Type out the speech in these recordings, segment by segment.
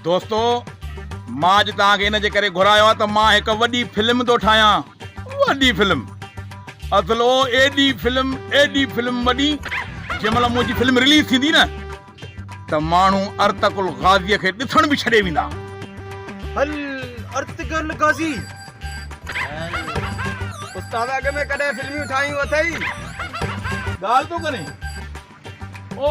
दोस्तो मां अॼु तव्हांखे इन जे करे घुरायो आहे त मां हिकु वॾी फिल्म थो ठाहियां, वॾी फिल्म। असलो एॾी फिल्म वॾी, जंहिंमहिल मुंहिंजी फिल्म रिलीज थींदी न त माण्हू अर्तकुल गाज़ीअ खे ॾिसण बि छॾे वेंदा। हल अर्तकुल गाज़ी उस्ताद अॻ में कॾहिं फिल्मियूं ठाहियूं अथई? ॻाल्हि तो करे ओ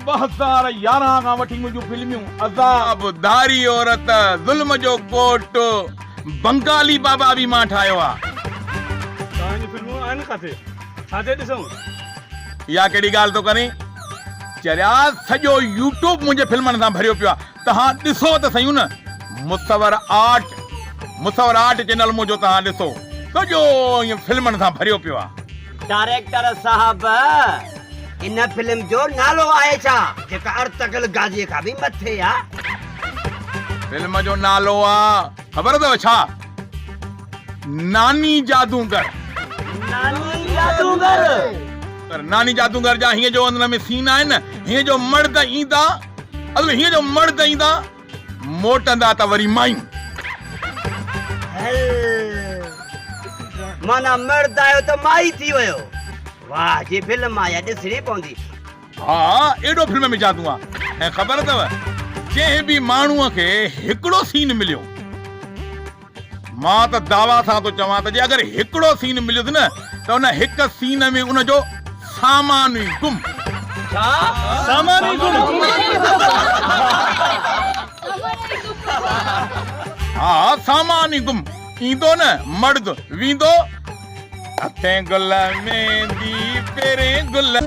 2011 खां वठी मुंहिंजूं फिल्मियूं अज़ाब, धारी औरत, ज़ुल्म जो कोट, बंगाली बाबा बि मां ठाहियो आहे। तव्हांजी फिल्मूं आहिनि किथे? छाते ॾिसूं? इहा कहिड़ी ॻाल्हि तो करे? चरिया सॼो यूट्यूब मुंहिंजे फिल्मनि सां भरियो पियो आहे। तव्हां ॾिसो त सही न, मुसवर आर्ट चैनल मुंहिंजो तव्हां ॾिसो, सॼो ईअं फिल्मनि सां भरियो पियो आहे। डायरेक्टर साहब, इन फिल्म जो नालो आहे छा जेका अर्तकुल गाज़ीअ खां बि मथे आहे? फिल्म जो नालो आहे ख़बर अथव छा? नानी जादूगर। नानी जादूगर? नानी जादूगर जा हीअं जो हुन में सीन आहे न, हीअं जो मर्द ईंदा, हीअं जो मर्द ईंदा मोटंदा त वरी मायूं। माना मर्द आयो त माई थी वियो। वाह, जी फिल्म आहे, ॾिसणी पवंदी। हा, एॾो फिल्म में जादू आहे। ऐं ख़बर अथव, जंहिं बि माण्हूअ खे हिकिड़ो सीन मिलियो, मां त दावा सां थो चवां त जे अगरि हिकिड़ो सीन मिलियोसि न त उन हिक सीन में उनजो सामान ई गुम। छा? सामान ई गुम? हा, सामान ई गुम। ईंदो न मर्द, वींदो हथे गुल मेंदी पेरे गुल